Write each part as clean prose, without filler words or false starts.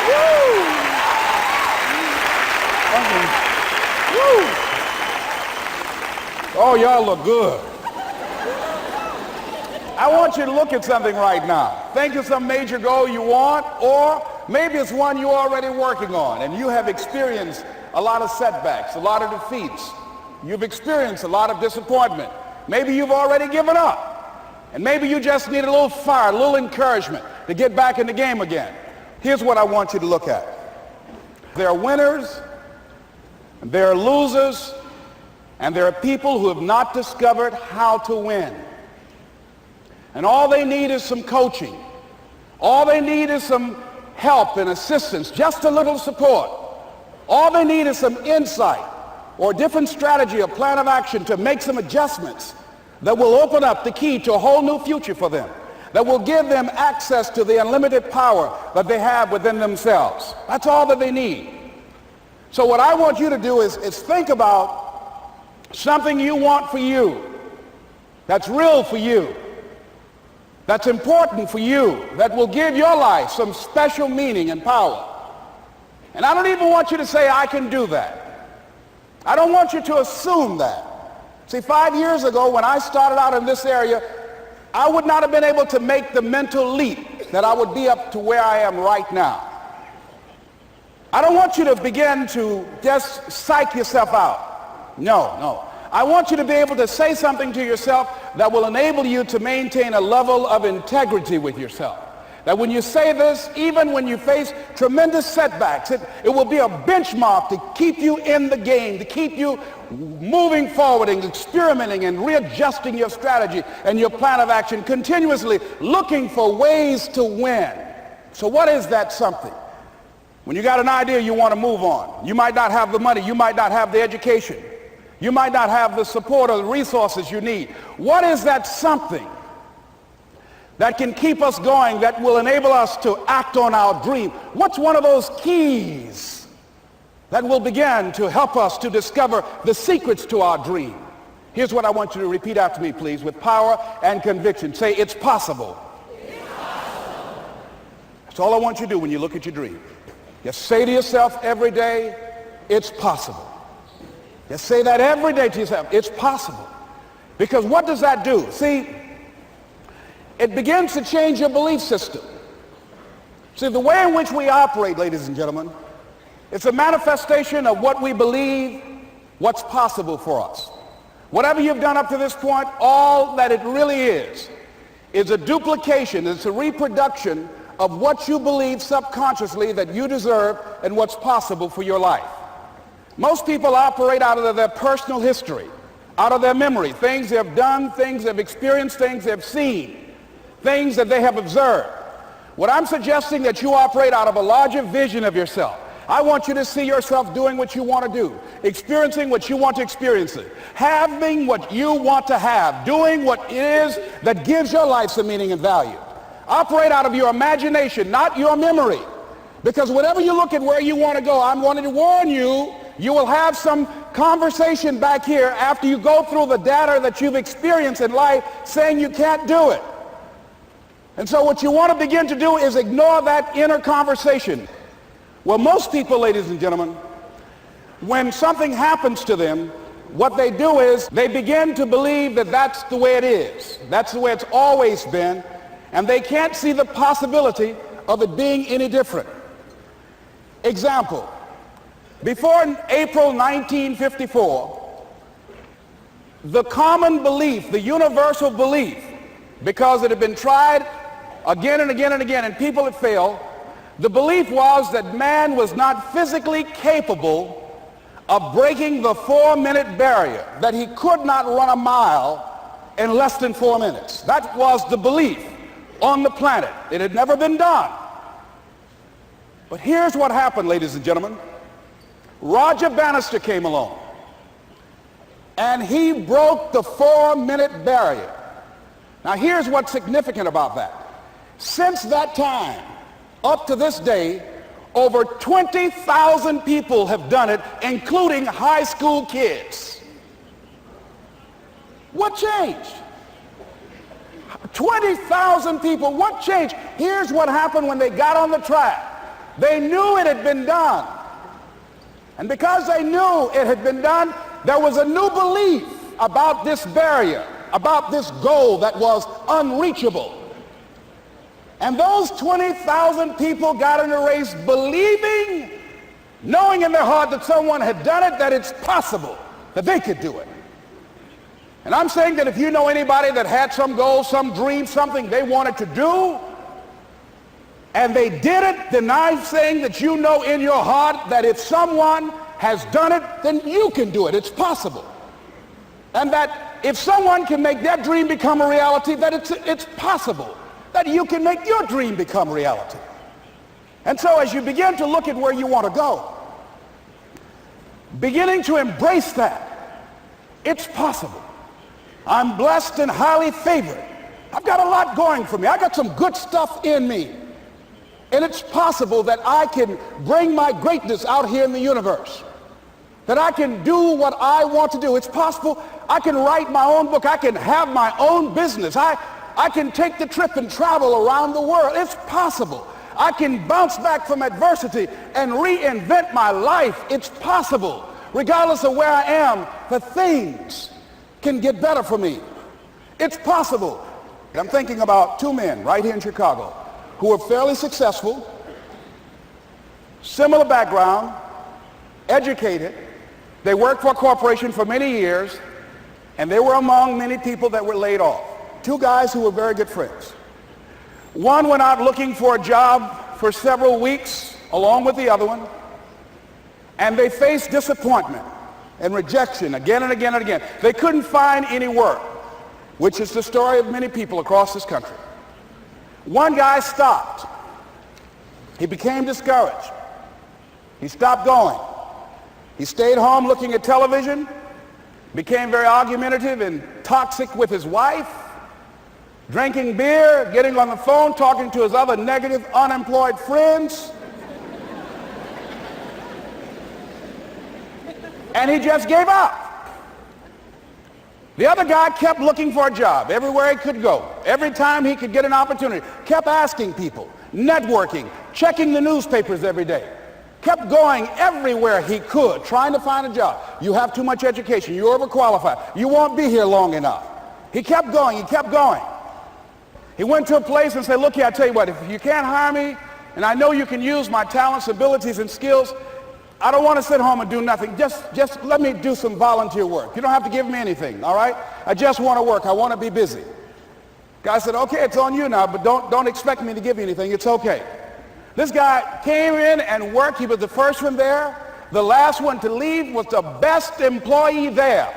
Woo! Woo! Oh, y'all look good. I want you to look at something right now. Think of some major goal you want, or maybe it's one you're already working on and you have experienced a lot of setbacks, a lot of defeats. You've experienced a lot of disappointment. Maybe you've already given up. And maybe you just need a little fire, a little encouragement to get back in the game again. Here's what I want you to look at. There are winners, and there are losers, and there are people who have not discovered how to win. And all they need is some coaching. All they need is some help and assistance, just a little support. All they need is some insight or a different strategy, a plan of action to make some adjustments that will open up the key to a whole new future for them, that will give them access to the unlimited power that they have within themselves. That's all that they need. So what I want you to do is think about something you want for you, that's real for you, that's important for you, that will give your life some special meaning and power. And I don't even want you to say, I can do that. I don't want you to assume that. See, 5 years ago when I started out in this area, I would not have been able to make the mental leap that I would be up to where I am right now. I don't want you to begin to just psych yourself out. No. I want you to be able to say something to yourself that will enable you to maintain a level of integrity with yourself. That when you say this, even when you face tremendous setbacks, it will be a benchmark to keep you in the game, to keep you moving forward and experimenting and readjusting your strategy and your plan of action, continuously looking for ways to win. So what is that something? When you got an idea you want to move on, you might not have the money, you might not have the education, you might not have the support or the resources you need. What is that something that can keep us going, that will enable us to act on our dream? What's one of those keys that will begin to help us to discover the secrets to our dream? Here's what I want you to repeat after me, please, with power and conviction. Say, it's possible. It's possible. That's all I want you to do when you look at your dream. Just say to yourself every day, it's possible. Just say that every day to yourself, it's possible. Because what does that do? See, it begins to change your belief system. See, the way in which we operate, ladies and gentlemen, it's a manifestation of what we believe, what's possible for us. Whatever you've done up to this point, all that it really is a duplication, it's a reproduction of what you believe subconsciously that you deserve and what's possible for your life. Most people operate out of their personal history, out of their memory, things they've done, things they've experienced, things they've seen, things that they have observed. What I'm suggesting that you operate out of a larger vision of yourself. I want you to see yourself doing what you want to do, experiencing what you want to experience, having what you want to have, doing what it is that gives your life some meaning and value. Operate out of your imagination, not your memory. Because whenever you look at where you want to go, I'm wanting to warn you, you will have some conversation back here after you go through the data that you've experienced in life saying you can't do it. And so what you want to begin to do is ignore that inner conversation. Well, most people, ladies and gentlemen, when something happens to them, what they do is they begin to believe that that's the way it is. That's the way it's always been. And they can't see the possibility of it being any different. Example, before April 1954, the common belief, the universal belief, because it had been tried again and again and again and people had failed, the belief was that man was not physically capable of breaking the 4-minute barrier, that he could not run a mile in less than 4 minutes. That was the belief on the planet. It had never been done. But here's what happened, ladies and gentlemen. Roger Bannister came along, and he broke the 4-minute barrier. Now here's what's significant about that. Since that time, up to this day, over 20,000 people have done it, including high school kids. What changed? 20,000 people. What changed? Here's what happened when they got on the track. They knew it had been done. And because they knew it had been done, there was a new belief about this barrier, about this goal that was unreachable. And those 20,000 people got in the race believing, knowing in their heart that someone had done it, that it's possible, that they could do it. And I'm saying that if you know anybody that had some goal, some dream, something they wanted to do, and they did it, then I'm saying that you know in your heart that if someone has done it, then you can do it. It's possible. And that if someone can make their dream become a reality, that it's possible that you can make your dream become reality. And so as you begin to look at where you want to go, beginning to embrace that, it's possible. I'm blessed and highly favored. I've got a lot going for me. I got some good stuff in me. And it's possible that I can bring my greatness out here in the universe. That I can do what I want to do. It's possible I can write my own book. I can have my own business. I can take the trip and travel around the world. It's possible. I can bounce back from adversity and reinvent my life. It's possible. Regardless of where I am, that things can get better for me. It's possible. I'm thinking about two men right here in Chicago who were fairly successful, similar background, educated. They worked for a corporation for many years, and they were among many people that were laid off. Two guys who were very good friends. One went out looking for a job for several weeks along with the other one, and they faced disappointment and rejection again and again and again. They couldn't find any work, which is the story of many people across this country. One guy stopped. He became discouraged. He stopped going. He stayed home looking at television, became very argumentative and toxic with his wife, drinking beer, getting on the phone, talking to his other negative, unemployed friends. And he just gave up. The other guy kept looking for a job everywhere he could go. Every time he could get an opportunity, kept asking people, networking, checking the newspapers every day. Kept going everywhere he could, trying to find a job. You have too much education. You're overqualified. You won't be here long enough. He kept going. He kept going. He went to a place and said, look here, I tell you what, if you can't hire me, and I know you can use my talents, abilities, and skills, I don't want to sit home and do nothing. Just let me do some volunteer work. You don't have to give me anything, all right? I just want to work. I want to be busy. Guy said, okay, it's on you now, but don't expect me to give you anything. It's okay. This guy came in and worked. He was the first one there. The last one to leave was the best employee there.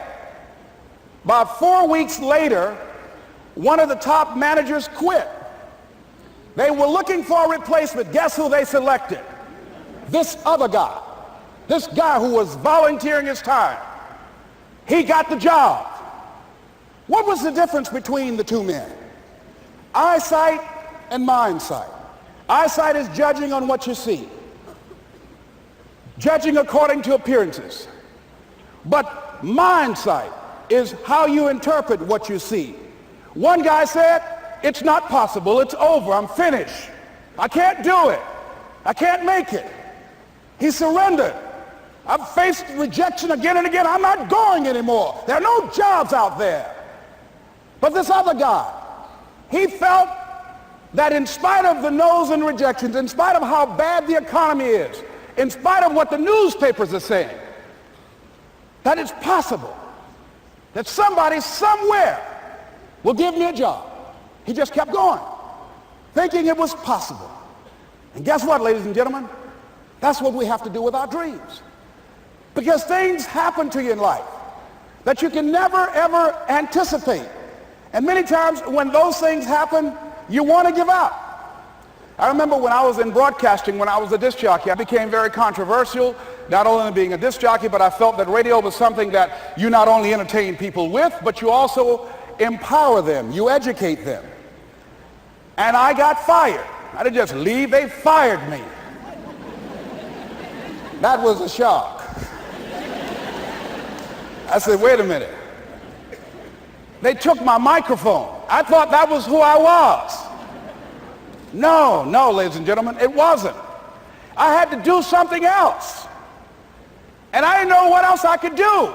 About 4 weeks later, one of the top managers quit. They were looking for a replacement. Guess who they selected? This other guy. This guy who was volunteering his time. He got the job. What was the difference between the two men? Eyesight and mindsight. Eyesight is judging on what you see. Judging according to appearances. But mindsight is how you interpret what you see. One guy said, it's not possible. It's over. I'm finished. I can't do it. I can't make it. He surrendered. I've faced rejection again and again. I'm not going anymore. There are no jobs out there. But this other guy, he felt that in spite of the no's and rejections, in spite of how bad the economy is, in spite of what the newspapers are saying, that it's possible that somebody somewhere will give me a job. He just kept going, thinking it was possible. And guess what, ladies and gentlemen? That's what we have to do with our dreams. Because things happen to you in life that you can never, ever anticipate. And many times when those things happen, you want to give up. I remember when I was in broadcasting, when I was a disc jockey, I became very controversial, not only being a disc jockey, but I felt that radio was something that you not only entertain people with, but you also empower them, you educate them. And I got fired. I didn't just leave, they fired me. That was a shock. I said, wait a minute. They took my microphone. I thought that was who I was. No, ladies and gentlemen, it wasn't. I had to do something else. And I didn't know what else I could do.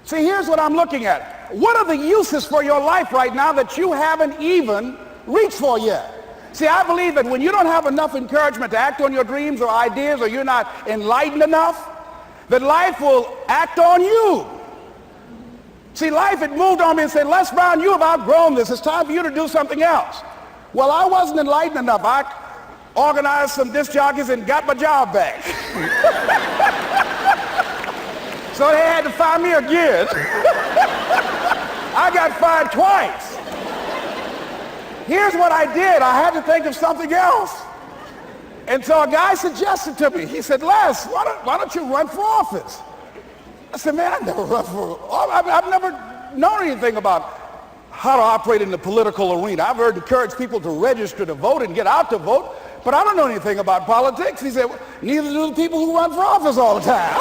See, here's what I'm looking at. What are the uses for your life right now that you haven't even reached for yet? See, I believe that when you don't have enough encouragement to act on your dreams or ideas, or you're not enlightened enough, that life will act on you. See, life had moved on me and said, Les Brown, you have outgrown this. It's time for you to do something else. Well, I wasn't enlightened enough. I organized some disc jockeys and got my job back. So they had to fire me again. I got fired twice. Here's what I did. I had to think of something else. And so a guy suggested to me, he said, Les, why don't you run for office? I said, man, I've never run for office. I've never known anything about how to operate in the political arena. I've heard encourage people to register to vote and get out to vote, but I don't know anything about politics. He said, well, neither do the people who run for office all the time.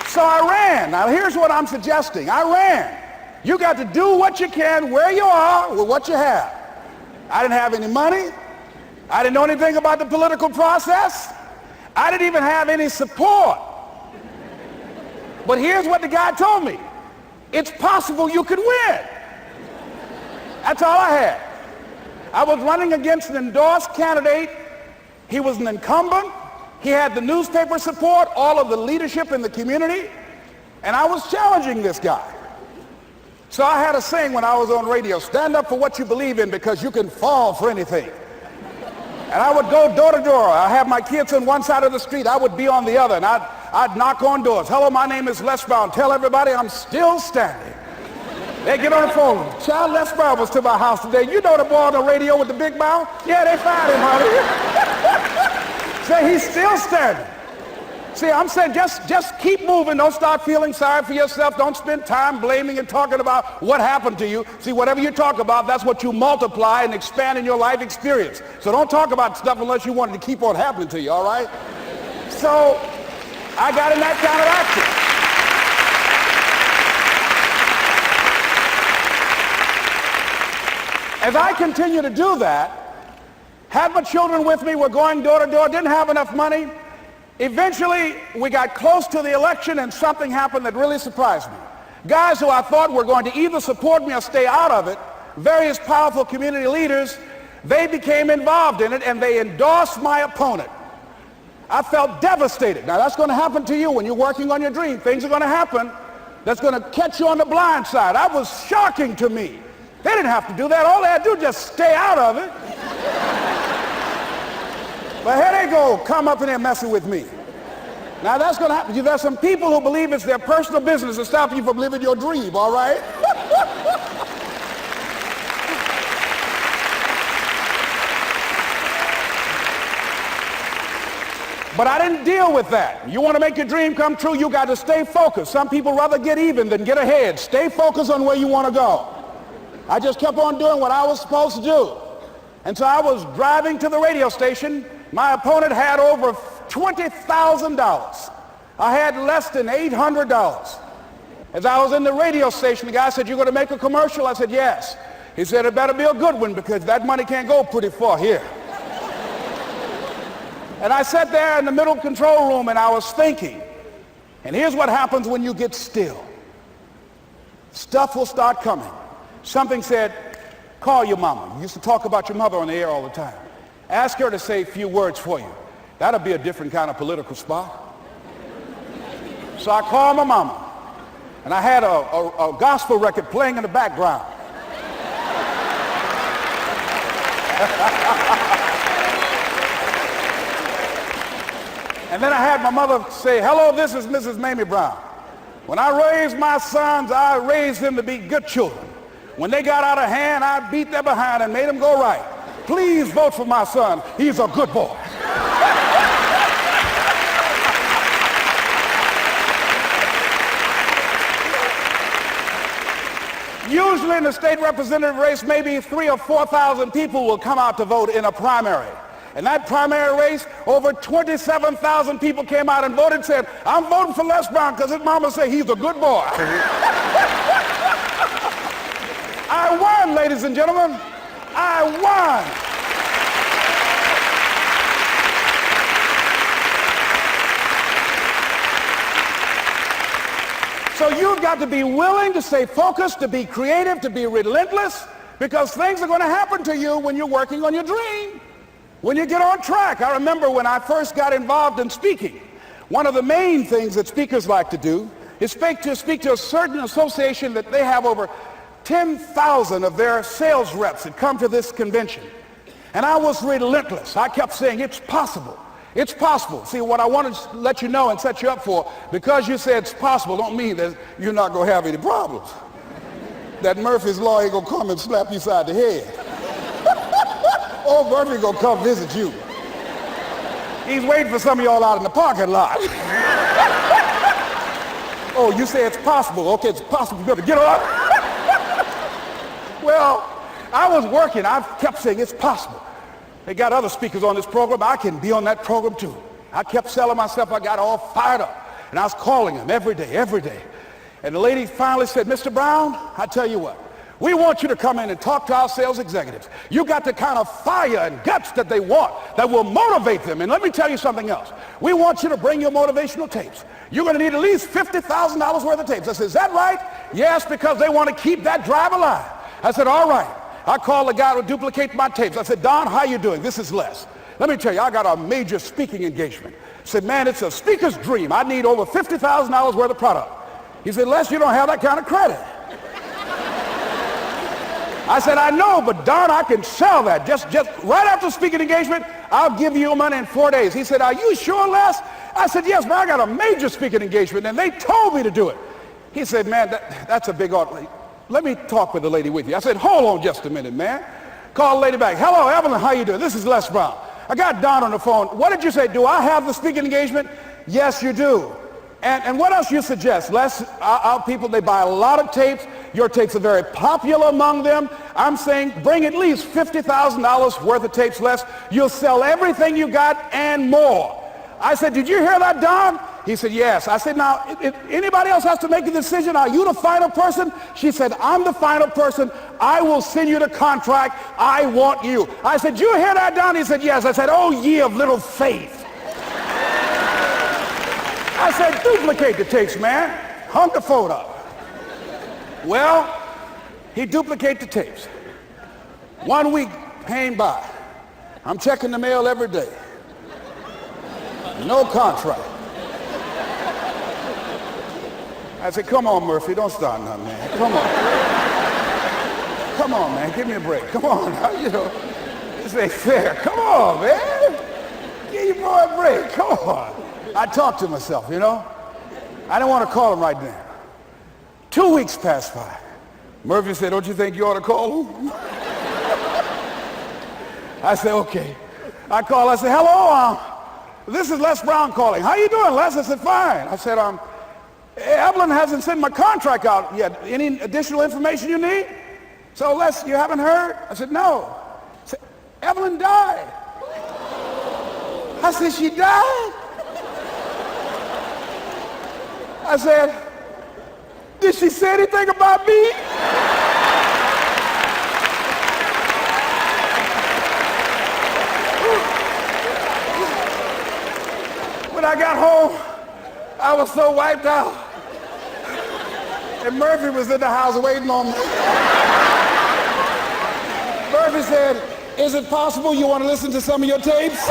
So I ran. Now here's what I'm suggesting. I ran. You got to do what you can where you are with what you have. I didn't have any money. I didn't know anything about the political process. I didn't even have any support. But here's what the guy told me. It's possible you could win. That's all I had. I was running against an endorsed candidate. He was an incumbent. He had the newspaper support, all of the leadership in the community, and I was challenging this guy. So I had a saying when I was on radio, stand up for what you believe in because you can fall for anything. And I would go door to door. I have my kids on one side of the street. I would be on the other, and I'd knock on doors. Hello, my name is Les Brown. Tell everybody I'm still standing. They get on the phone. Child, Les Brown was to my house today. You know the boy on the radio with the big mouth? Yeah, they fired him, honey. Say he's still standing. See, I'm saying just keep moving. Don't start feeling sorry for yourself. Don't spend time blaming and talking about what happened to you. See, whatever you talk about, that's what you multiply and expand in your life experience. So don't talk about stuff unless you want it to keep on happening to you, all right? So I got in that kind of action. As I continue to do that, had my children with me, we're going door to door, didn't have enough money. Eventually, we got close to the election and something happened that really surprised me. Guys who I thought were going to either support me or stay out of it, various powerful community leaders, they became involved in it and they endorsed my opponent. I felt devastated. Now that's going to happen to you when you're working on your dream. Things are going to happen that's going to catch you on the blind side. That was shocking to me. They didn't have to do that. All they had to do was just stay out of it. But here they go, come up in there messing with me. Now that's going to happen. There's some people who believe it's their personal business to stop you from living your dream, all right? But I didn't deal with that. You want to make your dream come true, you got to stay focused. Some people rather get even than get ahead. Stay focused on where you want to go. I just kept on doing what I was supposed to do. And so I was driving to the radio station. My opponent had over $20,000. I had less than $800. As I was in the radio station, the guy said, "You're going to make a commercial?" I said, "Yes." He said, "It better be a good one because that money can't go pretty far here." And I sat there in the middle control room and I was thinking. And here's what happens when you get still. Stuff will start coming. Something said, call your mama. You used to talk about your mother on the air all the time. Ask her to say a few words for you. That'll be a different kind of political spot. So I called my mama. And I had a gospel record playing in the background. And then I had my mother say, "Hello, this is Mrs. Mamie Brown. When I raised my sons, I raised them to be good children. When they got out of hand, I beat their behind and made them go right. Please vote for my son. He's a good boy." Usually in the state representative race, maybe 3,000 or 4,000 people will come out to vote in a primary. In that primary race, over 27,000 people came out and voted and said, I'm voting for Les Brown because his mama said he's a good boy. I won, ladies and gentlemen. I won. So you've got to be willing to stay focused, to be creative, to be relentless, because things are going to happen to you when you're working on your dream, when you get on track. I remember when I first got involved in speaking, one of the main things that speakers like to do is speak to a certain association that they have over 10,000 of their sales reps that come to this convention. And I was relentless. I kept saying, it's possible. It's possible. See, what I want to let you know and set you up for, because you say it's possible, don't mean that you're not going to have any problems. That Murphy's Law ain't going to come and slap you side the head. Oh, Murphy going to come visit you. He's waiting for some of y'all out in the parking lot. Oh, you say it's possible. Okay, it's possible. You better get up. Well, I was working. I kept saying it's possible. They got other speakers on this program. I can be on that program too. I kept selling myself. I got all fired up. And I was calling them every day. And the lady finally said, Mr. Brown, I tell you what, we want you to come in and talk to our sales executives. You got the kind of fire and guts that they want that will motivate them. And let me tell you something else. We want you to bring your motivational tapes. You're going to need at least $50,000 worth of tapes. I said, is that right? Yes, because they want to keep that drive alive. I said, all right. I called the guy to duplicate my tapes. I said, Don, how you doing? This is Les. Let me tell you, I got a major speaking engagement. I said, man, it's a speaker's dream. I need over $50,000 worth of product. He said, Les, you don't have that kind of credit. I said, I know, but Don, I can sell that. Just right after speaking engagement, I'll give you your money in 4 days. He said, are you sure, Les? I said, yes, man, I got a major speaking engagement, and they told me to do it. He said, man, that's a big order. Let me talk with the lady with you. I said, hold on just a minute, man. Call the lady back. Hello, Evelyn, how you doing? This is Les Brown. I got Don on the phone. What did you say? Do I have the speaking engagement? Yes, you do. And what else you suggest? Les, our people, they buy a lot of tapes. Your tapes are very popular among them. I'm saying bring at least $50,000 worth of tapes, Les. You'll sell everything you got and more. I said, did you hear that, Don? He said, yes. I said, now, if anybody else has to make a decision, are you the final person? She said, I'm the final person. I will send you the contract. I want you. I said, did you hear that, Don? He said, yes. I said, oh, ye of little faith. I said, duplicate the tapes, man. Hung the phone up. Well, he duplicated the tapes. 1 week came by. I'm checking the mail every day. No contract. I said, come on, Murphy, don't start nothing, man. Come on. Come on, man, give me a break. Come on, you know, this ain't fair. Come on, man. Give your boy a break. Come on. I talked to myself, you know. I didn't want to call him right now. 2 weeks passed by. Murphy said, don't you think you ought to call him? I said, okay. I called. I said, hello, this is Les Brown calling. How you doing, Les? I said, fine. I said, Evelyn hasn't sent my contract out yet. Any additional information you need? So, Les, you haven't heard? I said, no. I said, Evelyn died. I said, she died? I said, did she say anything about me? When I got home, I was so wiped out. And Murphy was in the house waiting on me. Murphy said, is it possible you want to listen to some of your tapes?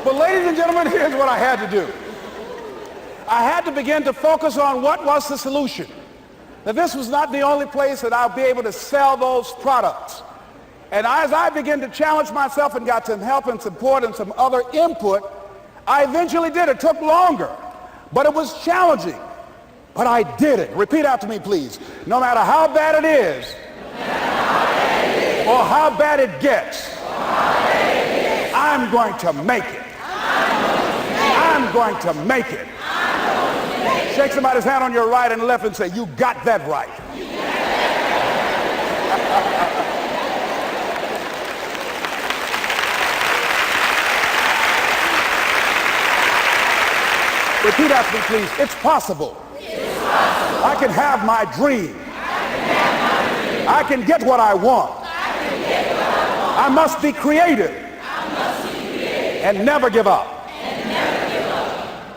But ladies and gentlemen, here's what I had to do. I had to begin to focus on what was the solution. That this was not the only place that I'll be able to sell those products. And as I began to challenge myself and got some help and support and some other input, I eventually did. It took longer, but it was challenging. But I did it. Repeat after me, please. No matter how bad it is, or how bad it gets, I'm going to make it. I'm going to make it. Shake somebody's hand on your right and left and say, you got that right. Repeat after me, please. It's possible. I can have my dream. I can get what I want. I must be creative and never give up.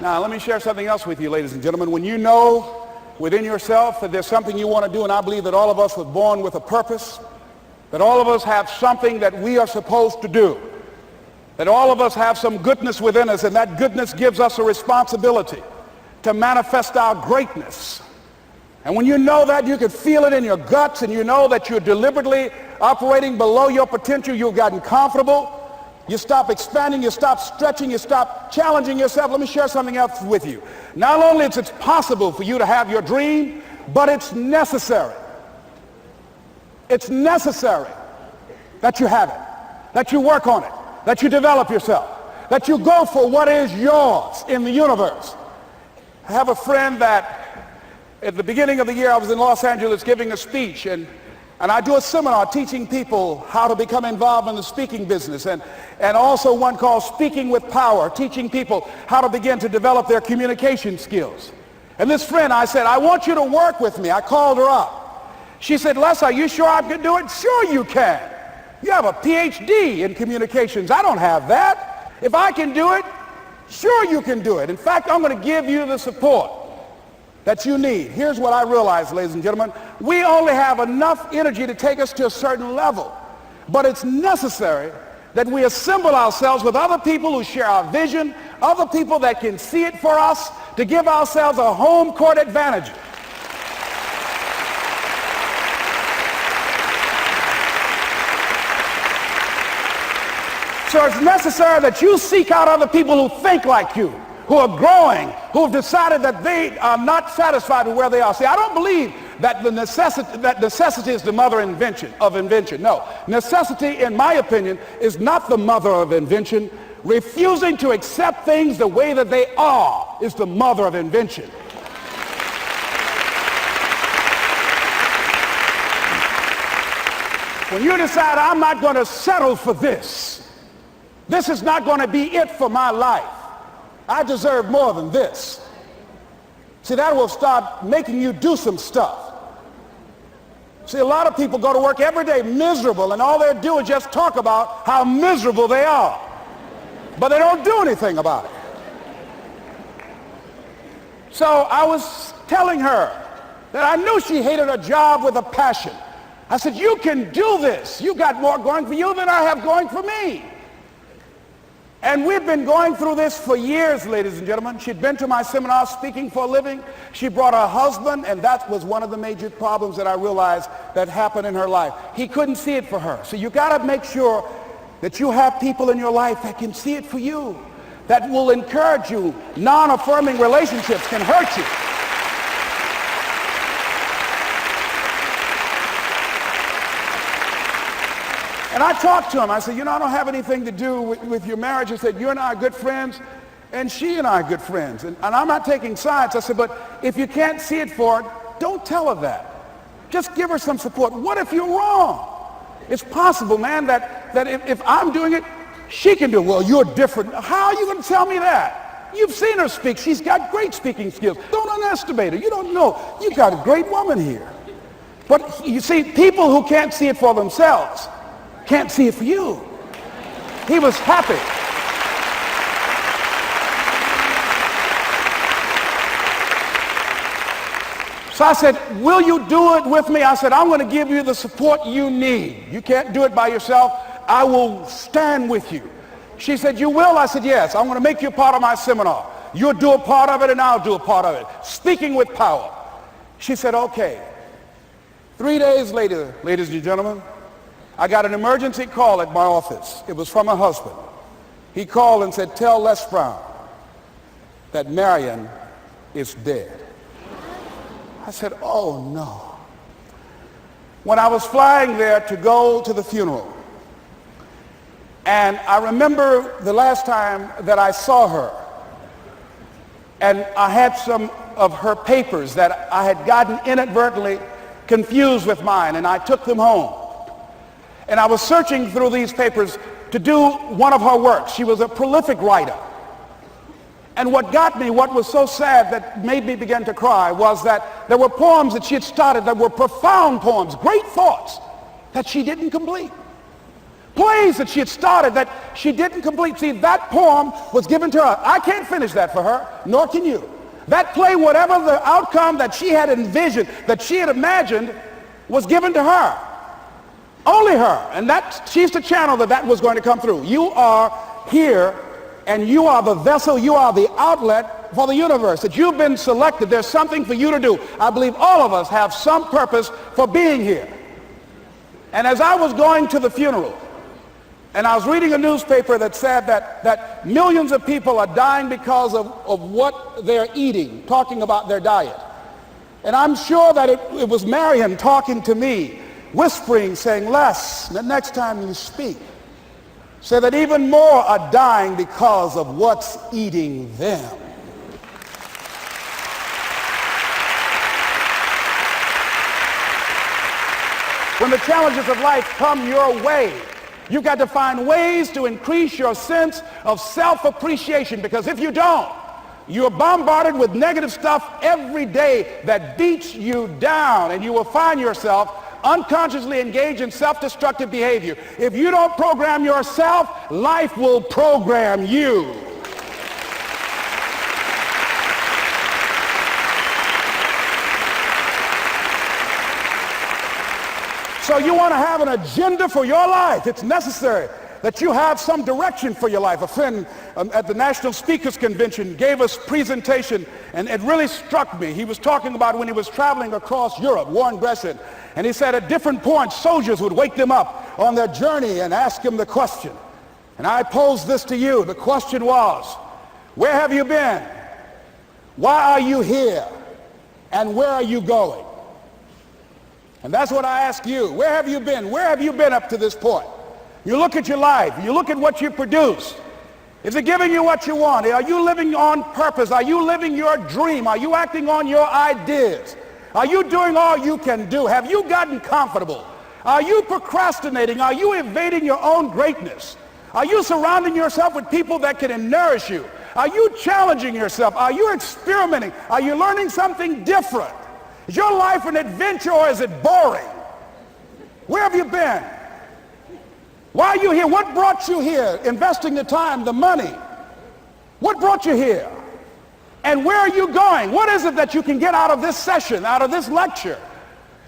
Now, let me share something else with you, ladies and gentlemen. When you know within yourself that there's something you want to do, and I believe that all of us were born with a purpose, that all of us have something that we are supposed to do, that all of us have some goodness within us, and that goodness gives us a responsibility to manifest our greatness. And when you know that, you can feel it in your guts, and you know that you're deliberately operating below your potential, you've gotten comfortable, you stop expanding, you stop stretching, you stop challenging yourself. Let me share something else with you. Not only is it possible for you to have your dream, but it's necessary. It's necessary that you have it, that you work on it, that you develop yourself, that you go for what is yours in the universe. I have a friend that at the beginning of the year I was in Los Angeles giving a speech, and I do a seminar teaching people how to become involved in the speaking business, and also one called Speaking with Power, teaching people how to begin to develop their communication skills. And this friend, I said, I want you to work with me. I called her up. She said, Les, are you sure I can do it? Sure you can. You have a PhD in communications. I don't have that. If I can do it, sure you can do it. In fact, I'm going to give you the support that you need. Here's what I realize, ladies and gentlemen. We only have enough energy to take us to a certain level. But it's necessary that we assemble ourselves with other people who share our vision, other people that can see it for us, to give ourselves a home court advantage. So it's necessary that you seek out other people who think like you, who are growing, who have decided that they are not satisfied with where they are. See, I don't believe that necessity is the mother of invention. No, necessity, in my opinion, is not the mother of invention. Refusing to accept things the way that they are is the mother of invention. When you decide, I'm not going to settle for this, this is not going to be it for my life, I deserve more than this. See, that will start making you do some stuff. See, a lot of people go to work every day miserable, and all they do is just talk about how miserable they are. But they don't do anything about it. So I was telling her that I knew she hated her job with a passion. I said, you can do this. You got more going for you than I have going for me. And we've been going through this for years, ladies and gentlemen. She'd been to my seminar speaking for a living. She brought her husband, and that was one of the major problems that I realized that happened in her life. He couldn't see it for her. So you got to make sure that you have people in your life that can see it for you, that will encourage you. Non-affirming relationships can hurt you. And I talked to him. I said, I don't have anything to do with your marriage. I said, you and I are good friends, and she and I are good friends. And I'm not taking sides. I said, but if you can't see it for her, don't tell her that. Just give her some support. What if you're wrong? It's possible, man, that if I'm doing it, she can do it. Well, you're different. How are you going to tell me that? You've seen her speak. She's got great speaking skills. Don't underestimate her. You don't know. You've got a great woman here. But you see, people who can't see it for themselves can't see it for you. He was happy. So I said, will you do it with me? I said, I'm going to give you the support you need. You can't do it by yourself. I will stand with you. She said, you will? I said, yes. I'm going to make you part of my seminar. You'll do a part of it, and I'll do a part of it. Speaking with Power. She said, okay. 3 days later, ladies and gentlemen, I got an emergency call at my office. It was from her husband. He called and said, tell Les Brown that Marion is dead. I said, oh no. when I was flying there to go to the funeral. And I remember the last time that I saw her, and I had some of her papers that I had gotten inadvertently confused with mine, and I took them home. And I was searching through these papers to do one of her works. She was a prolific writer. And what got me, what was so sad that made me begin to cry, was that there were poems that she had started that were profound poems, great thoughts that she didn't complete. Plays that she had started that she didn't complete. See, that poem was given to her. I can't finish that for her, nor can you. That play, whatever the outcome that she had envisioned, that she had imagined, was given to her. Only her. And she's the channel that was going to come through. You are here, and you are the vessel, you are the outlet for the universe. That you've been selected. There's something for you to do. I believe all of us have some purpose for being here. And as I was going to the funeral, and I was reading a newspaper that said that millions of people are dying because of what they're eating, talking about their diet. And I'm sure that it was Marion talking to me, whispering, saying, Les, the next time you speak, say that even more are dying because of what's eating them. When the challenges of life come your way, you've got to find ways to increase your sense of self-appreciation, because if you don't, you're bombarded with negative stuff every day that beats you down, and you will find yourself unconsciously engaged in self-destructive behavior. If you don't program yourself, life will program you. So you want to have an agenda for your life. It's necessary that you have some direction for your life. A friend at the National Speakers Convention gave us a presentation, and it really struck me. He was talking about when he was traveling across Europe, Warren Gresham, and he said at different points, soldiers would wake them up on their journey and ask him the question. And I pose this to you. The question was, where have you been? Why are you here? And where are you going? And that's what I ask you. Where have you been? Where have you been up to this point? You look at your life. You look at what you produce. Is it giving you what you want? Are you living on purpose? Are you living your dream? Are you acting on your ideas? Are you doing all you can do? Have you gotten comfortable? Are you procrastinating? Are you evading your own greatness? Are you surrounding yourself with people that can nourish you? Are you challenging yourself? Are you experimenting? Are you learning something different? Is your life an adventure, or is it boring? Where have you been? Why are you here? What brought you here? Investing the time, the money. What brought you here? And where are you going? What is it that you can get out of this session, out of this lecture?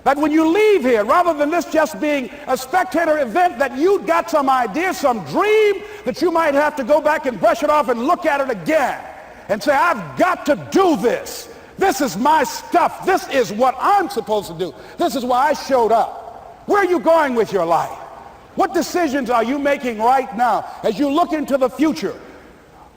That when you leave here, rather than this just being a spectator event, that you got some idea, some dream, that you might have to go back and brush it off and look at it again and say, I've got to do this. This is my stuff. This is what I'm supposed to do. This is why I showed up. Where are you going with your life? What decisions are you making right now as you look into the future?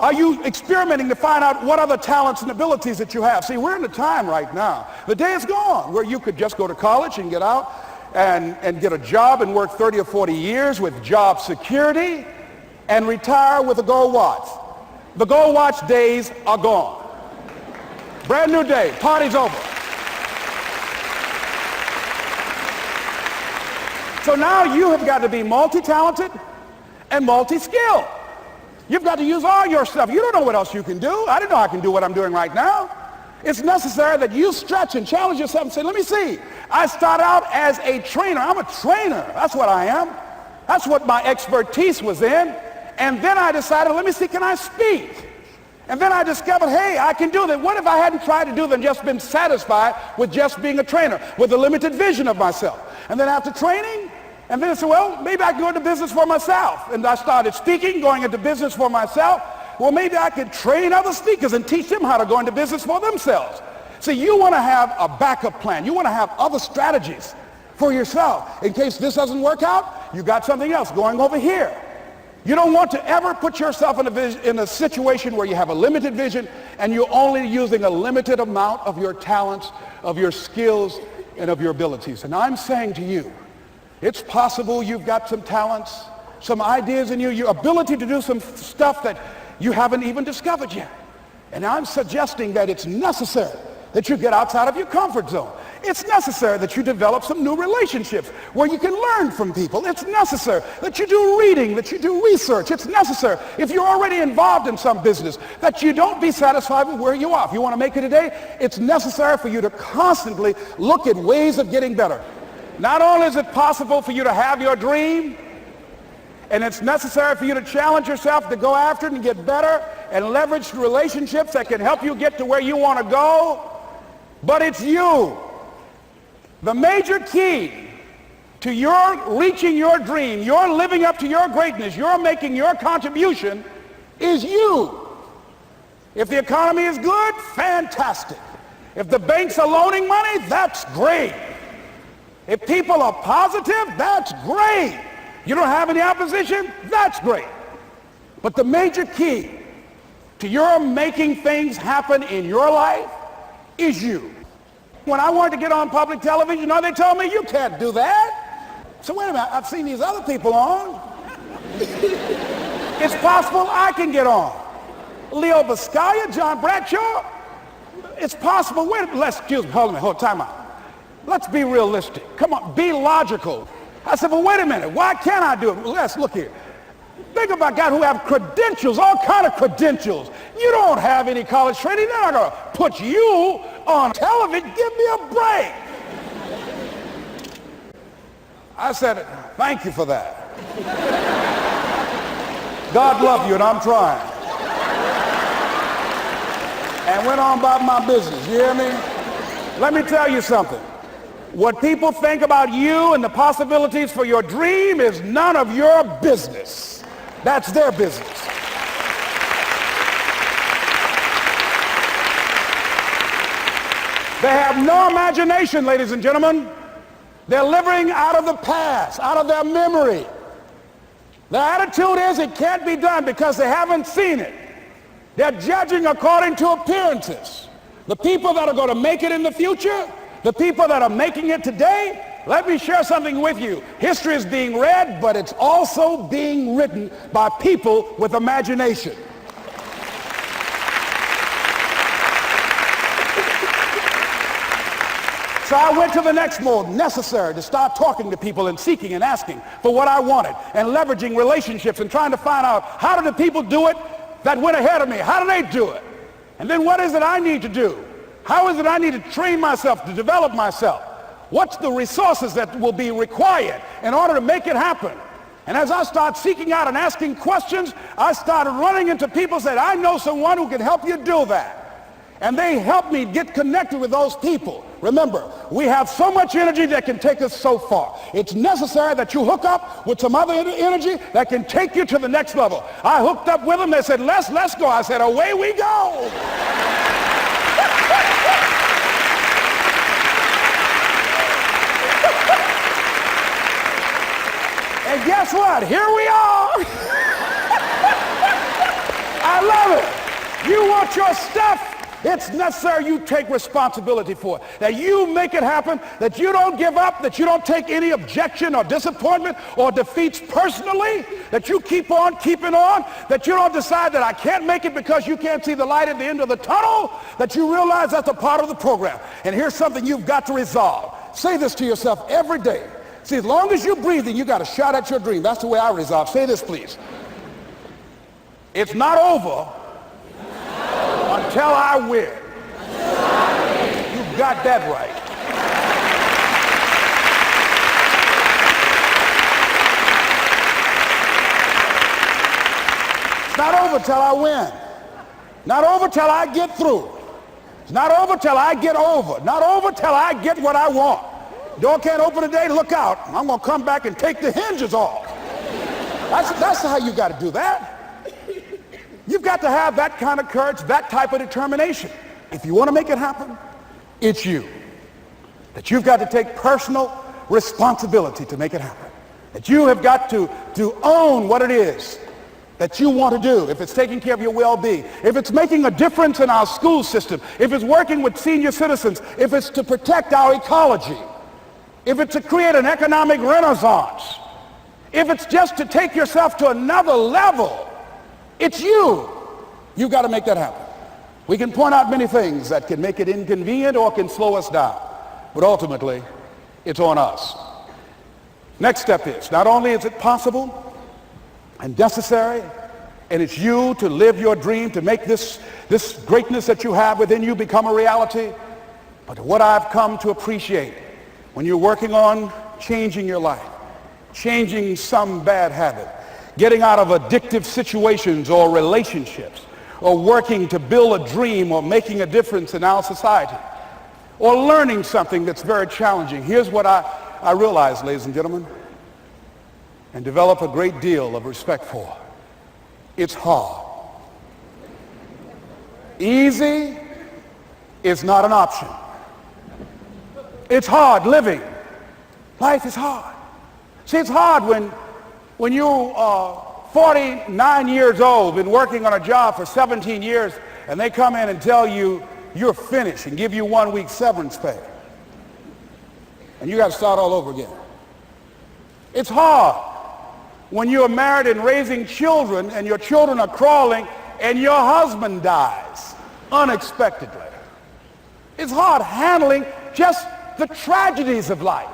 Are you experimenting to find out what other talents and abilities that you have? See, we're in a time right now. The day is gone where you could just go to college and get out and get a job and work 30 or 40 years with job security and retire with a gold watch. The gold watch days are gone. Brand new day. Party's over. So now you have got to be multi-talented and multi-skilled. You've got to use all your stuff. You don't know what else you can do. I didn't know I can do what I'm doing right now. It's necessary that you stretch and challenge yourself and say, let me see. I start out as a trainer. I'm a trainer. That's what I am. That's what my expertise was in. And then I decided, let me see, can I speak? And then I discovered, hey, I can do that. What if I hadn't tried to do that and just been satisfied with just being a trainer, with a limited vision of myself? And then after training, and then I said, well, maybe I can go into business for myself. And I started speaking, going into business for myself. Well, maybe I could train other speakers and teach them how to go into business for themselves. See, you want to have a backup plan. You want to have other strategies for yourself. In case this doesn't work out, you got something else going over here. You don't want to ever put yourself in a situation where you have a limited vision and you're only using a limited amount of your talents, of your skills, and of your abilities. And I'm saying to you, it's possible you've got some talents, some ideas in you, your ability to do some stuff that you haven't even discovered yet. And I'm suggesting that it's necessary that you get outside of your comfort zone. It's necessary that you develop some new relationships where you can learn from people. It's necessary that you do reading, that you do research. It's necessary, if you're already involved in some business, that you don't be satisfied with where you are. If you want to make it today, it's necessary for you to constantly look at ways of getting better. Not only is it possible for you to have your dream, and it's necessary for you to challenge yourself to go after it and get better and leverage relationships that can help you get to where you want to go, but it's you. The major key to your reaching your dream, your living up to your greatness, your making your contribution is you. If the economy is good, fantastic. If the banks are loaning money, that's great. If people are positive, that's great. You don't have any opposition, that's great. But the major key to your making things happen in your life is you. When I wanted to get on public television, they told me, you can't do that. So wait a minute, I've seen these other people on. It's possible I can get on. Leo Biscaya, John Bradshaw, it's possible. Excuse me, hold on, time out. Let's be realistic. Come on, be logical. I said, well, wait a minute, why can't I do it? Let's look here. Think about guys who have credentials, all kind of credentials. You don't have any college training. They're not going to put you on television. Give me a break. I said, thank you for that. God love you, and I'm trying. And went on about my business. You hear me? Let me tell you something. What people think about you and the possibilities for your dream is none of your business. That's their business. They have no imagination, ladies and gentlemen. They're living out of the past, out of their memory. Their attitude is it can't be done because they haven't seen it. They're judging according to appearances. The people that are going to make it in the future, the people that are making it today, let me share something with you. History is being read, but it's also being written by people with imagination. So I went to the next mode, necessary to start talking to people and seeking and asking for what I wanted and leveraging relationships and trying to find out how do the people do it that went ahead of me? How do they do it? And then what is it I need to do? How is it I need to train myself, to develop myself? What's the resources that will be required in order to make it happen? And as I start seeking out and asking questions, I started running into people who said, I know someone who can help you do that. And they helped me get connected with those people. Remember, we have so much energy that can take us so far. It's necessary that you hook up with some other energy that can take you to the next level. I hooked up with them. They said, let's go. I said, away we go. And guess what? Here we are. I love it. You want your stuff? It's necessary you take responsibility for it, that you make it happen, that you don't give up, that you don't take any objection or disappointment or defeats personally, that you keep on keeping on, that you don't decide that I can't make it because you can't see the light at the end of the tunnel, that you realize that's a part of the program. And here's something you've got to resolve. Say this to yourself every day. See, as long as you're breathing, you got a shot at your dream. That's the way I resolve. Say this, please. It's not over until I win. You got that right. It's not over till I win. Not over till I get through. It's not over till I get over. Not over till I get what I want. Door can't open today, look out. I'm going to come back and take the hinges off. That's how you got to do that. You've got to have that kind of courage, that type of determination. If you want to make it happen, it's you. That you've got to take personal responsibility to make it happen. That you have got to own what it is that you want to do, if it's taking care of your well-being, if it's making a difference in our school system, if it's working with senior citizens, if it's to protect our ecology, if it's to create an economic renaissance, if it's just to take yourself to another level, it's you. You've got to make that happen. We can point out many things that can make it inconvenient or can slow us down, but ultimately, it's on us. Next step is, not only is it possible and necessary, and it's you to live your dream, to make this greatness that you have within you become a reality, but what I've come to appreciate when you're working on changing your life, changing some bad habit, getting out of addictive situations or relationships, or working to build a dream or making a difference in our society, or learning something that's very challenging. Here's what I realize, ladies and gentlemen, and develop a great deal of respect for. It's hard. Easy is not an option. It's hard living. Life is hard. See, it's hard when you are 49 years old, been working on a job for 17 years, and they come in and tell you you're finished and give you 1 week severance pay. And you got to start all over again. It's hard when you are married and raising children and your children are crawling and your husband dies unexpectedly. It's hard handling just the tragedies of life.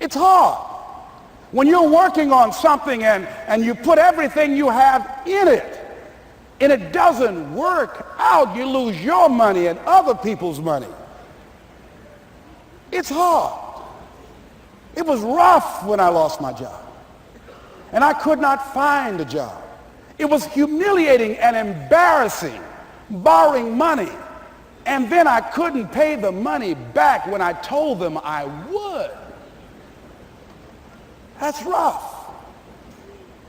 It's hard when you're working on something and you put everything you have in it and it doesn't work out. You lose your money and other people's money. It's hard. It was rough when I lost my job. And I could not find a job. It was humiliating and embarrassing, borrowing money. And then I couldn't pay the money back when I told them I would. That's rough.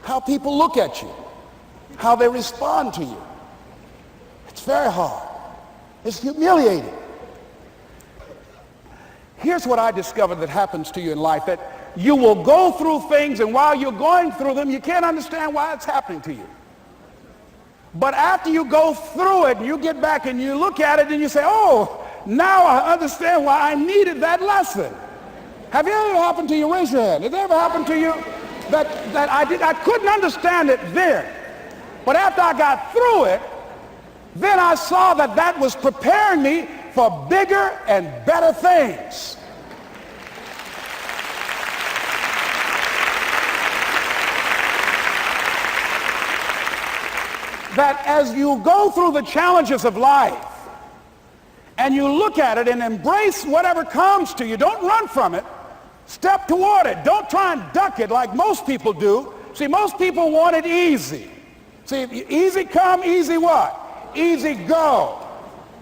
How people look at you, how they respond to you. It's very hard. It's humiliating. Here's what I discovered that happens to you in life, that you will go through things, and while you're going through them, you can't understand why it's happening to you. But after you go through it, and you get back and you look at it and you say, oh, now I understand why I needed that lesson. Have you ever happened to you? Raise your hand. Has it ever happened to you that I couldn't understand it then, but after I got through it, then I saw that that was preparing me for bigger and better things. That as you go through the challenges of life and you look at it and embrace whatever comes to you, don't run from it. Step toward it. Don't try and duck it like most people do. See, most people want it easy. See, easy come, easy what? Easy go.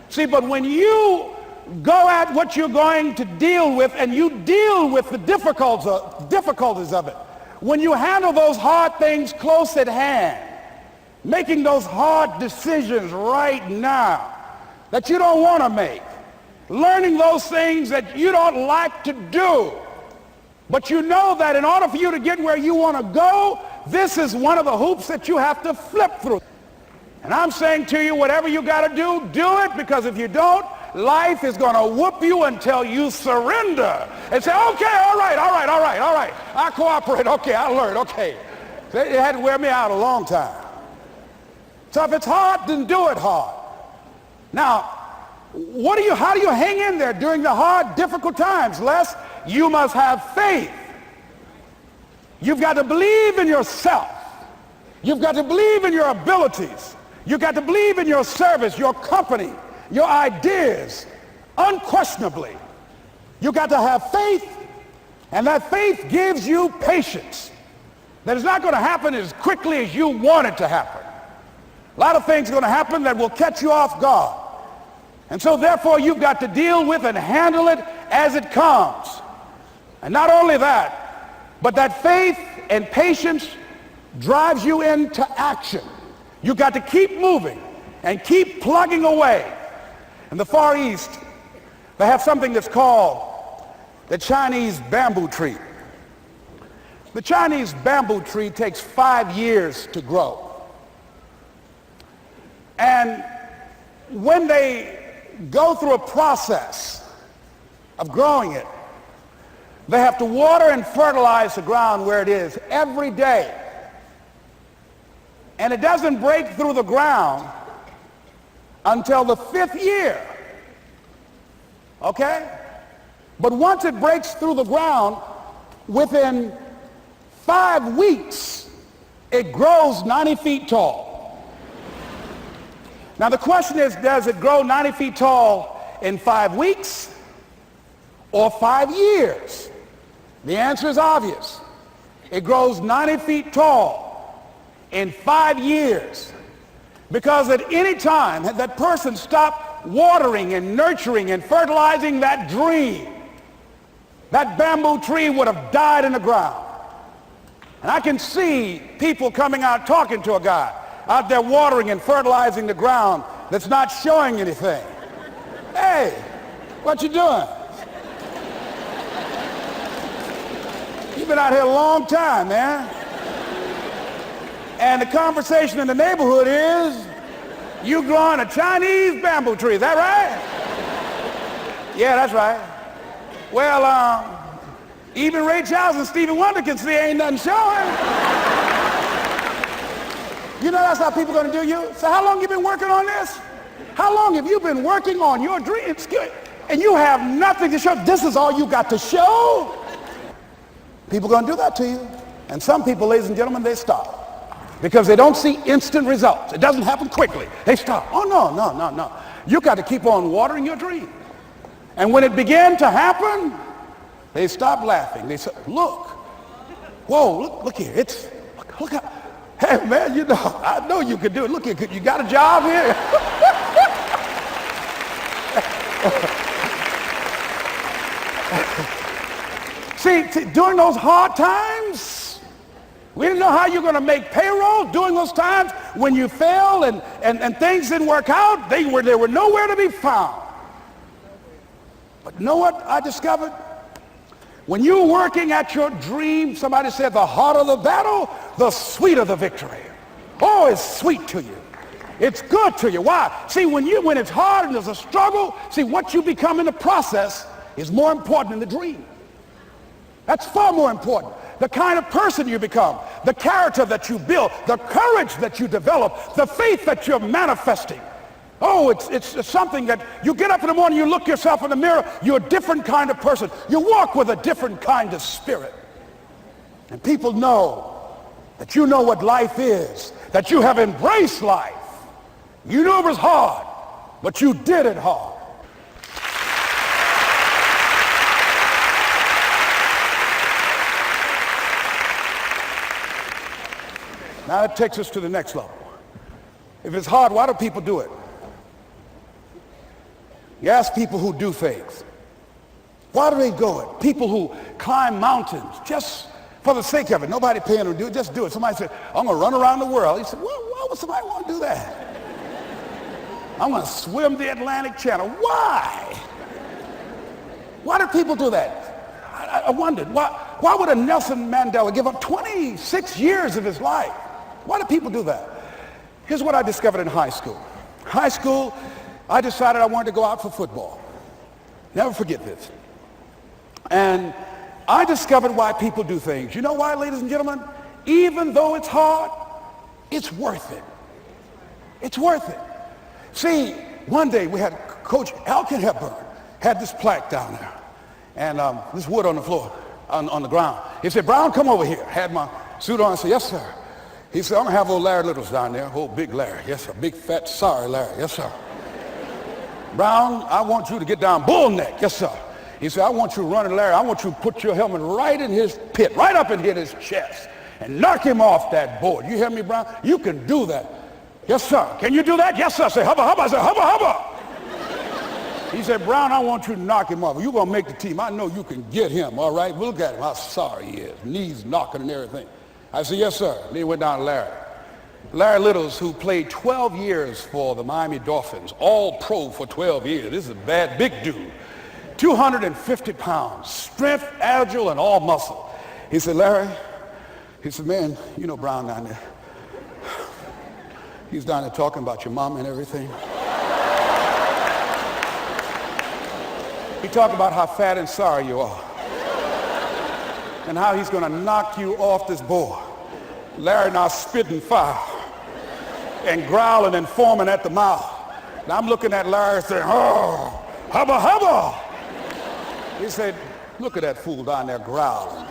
See, but when you go at what you're going to deal with and you deal with the difficulties of it, when you handle those hard things close at hand, making those hard decisions right now that you don't want to make, learning those things that you don't like to do, but you know that in order for you to get where you want to go, this is one of the hoops that you have to flip through. And I'm saying to you, whatever you got to do it, because if you don't, life is going to whoop you until you surrender and say, okay, all right, I cooperate, okay, I learned, okay. It had to wear me out a long time. So if it's hard, then do it hard. Now, how do you hang in there during the hard, difficult times? Les, you must have faith. You've got to believe in yourself. You've got to believe in your abilities. You've got to believe in your service, your company, your ideas, unquestionably. You've got to have faith, and that faith gives you patience. That it's not going to happen as quickly as you want it to happen. A lot of things are going to happen that will catch you off guard. And so therefore you've got to deal with and handle it as it comes. And not only that, but that faith and patience drives you into action. You've got to keep moving and keep plugging away. In the Far East, they have something that's called the Chinese bamboo tree. The Chinese bamboo tree takes 5 years to grow. And when they go through a process of growing it, they have to water and fertilize the ground where it is every day. And it doesn't break through the ground until the 5th year. Okay? But once it breaks through the ground, within 5 weeks, it grows 90 feet tall. Now the question is, does it grow 90 feet tall in 5 weeks or 5 years? The answer is obvious. It grows 90 feet tall in 5 years. Because at any time had that person stopped watering and nurturing and fertilizing that dream, that bamboo tree would have died in the ground. And I can see people coming out talking to a guy out there watering and fertilizing the ground that's not showing anything. Hey, what you doing? You've been out here a long time, man. And the conversation in the neighborhood is, you growing a Chinese bamboo tree, is that right? Yeah, that's right. Well, even Ray Charles and Stevie Wonder can see ain't nothing showing. You know that's how people are going to do you? So how long you been working on this? How long have you been working on your dreams? And you have nothing to show. This is all you got to show? People are going to do that to you. And some people, ladies and gentlemen, they stop. Because they don't see instant results. It doesn't happen quickly. They stop. Oh, no. You got to keep on watering your dream. And when it began to happen, they stopped laughing. They said, look. Whoa, look here. Look how. Hey, man, you know, I know you could do it. Look here, you got a job here? See, during those hard times, we didn't know how you're going to make payroll. During those times when you failed and things didn't work out, they were nowhere to be found. But you know what I discovered? When you're working at your dream, somebody said the harder the battle, the sweeter the victory. Oh, it's sweet to you. It's good to you. Why? See, when it's hard and there's a struggle, see, what you become in the process is more important than the dream. That's far more important. The kind of person you become, the character that you build, the courage that you develop, the faith that you're manifesting. Oh, it's something that you get up in the morning, you look yourself in the mirror, you're a different kind of person. You walk with a different kind of spirit. And people know that you know what life is, that you have embraced life. You knew it was hard, but you did it hard. Now that takes us to the next level. If it's hard, why do people do it? You ask people who do things. Why do they go it? People who climb mountains just for the sake of it. Nobody paying them to do it. Just do it. Somebody said, I'm going to run around the world. He said, why would somebody want to do that? I'm going to swim the Atlantic Channel. Why? Why do people do that? I wondered, why would a Nelson Mandela give up 26 years of his life? Why do people do that? Here's what I discovered in high school. High school, I decided I wanted to go out for football. Never forget this. And I discovered why people do things. You know why, ladies and gentlemen? Even though it's hard, it's worth it. It's worth it. See, one day we had Coach Alkin Hepburn had this plaque down there and this wood on the floor, on the ground. He said, Brown, come over here. Had my suit on. I said, yes, sir. He said, I'm going to have old Larry Littles down there, old big Larry. Yes, sir. Big, fat, sorry Larry. Yes, sir. Brown, I want you to get down bull neck. Yes, sir. He said, I want you running Larry. I want you to put your helmet right in his pit, right up and hit his chest and knock him off that board. You hear me, Brown? You can do that. Yes, sir. Can you do that? Yes, sir. I said, hubba, hubba. I said, hubba, hubba. He said, Brown, I want you to knock him off. You're going to make the team. I know you can get him, all right? Look at him, how sorry he is. Knees knocking and everything. I said, yes, sir. Then he went down to Larry. Larry Littles, who played 12 years for the Miami Dolphins, all pro for 12 years. This is a bad, big dude. 250 pounds, strength, agile, and all muscle. He said, Larry, He said, man, you know Brown down there. He's down there talking about your mom and everything. He talked about how fat and sorry you are and how he's going to knock you off this board. Larry now spitting fire and growling and foaming at the mouth. And I'm looking at Larry saying, oh, hubba, hubba. He said, look at that fool down there growling.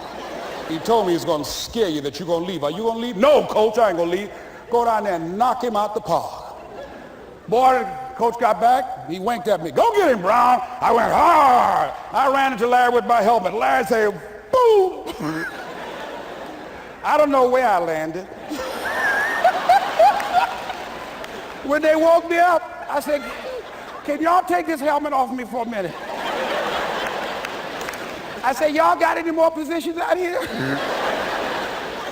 He told me he's going to scare you that you're going to leave. Are you going to leave? No, coach, I ain't going to leave. Go down there and knock him out the park. Boy, coach got back. He winked at me. Go get him, Brown. I went hard. I ran into Larry with my helmet. Larry said, boom. I don't know where I landed. When they woke me up, I said, can y'all take this helmet off me for a minute? I said, y'all got any more positions out here?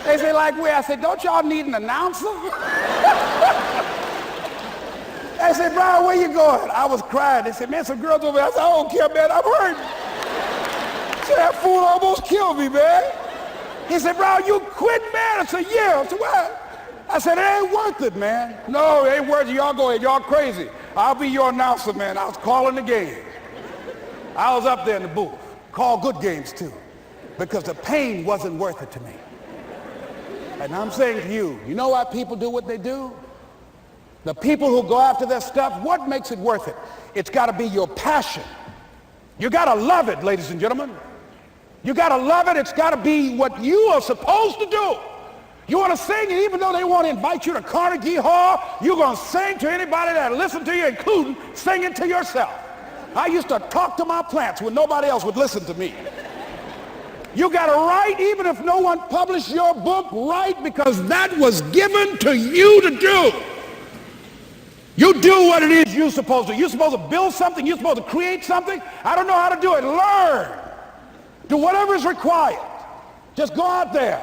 They say, like where? I said, don't y'all need an announcer? They said, Brian, where you going? I was crying. They said, man, some girls over there. I said, I don't care, man, I'm hurt. So that fool almost killed me, man. He said, Brian, you quit, man. I said, yeah. I said, what? I said, it ain't worth it, man. No, it ain't worth it. Y'all go ahead. Y'all crazy. I'll be your announcer, man. I was calling the game. I was up there in the booth. Call good games, too, because the pain wasn't worth it to me. And I'm saying to you, you know why people do what they do? The people who go after their stuff, what makes it worth it? It's got to be your passion. You got to love it, ladies and gentlemen. You got to love it. It's got to be what you are supposed to do. You want to sing, and even though they want to invite you to Carnegie Hall, you're going to sing to anybody that listen to you, including singing to yourself. I used to talk to my plants when nobody else would listen to me. You got to write, even if no one published your book, write, because that was given to you to do. You do what it is you're supposed to. You're supposed to build something. You're supposed to create something. I don't know how to do it. Learn. Do whatever is required. Just go out there.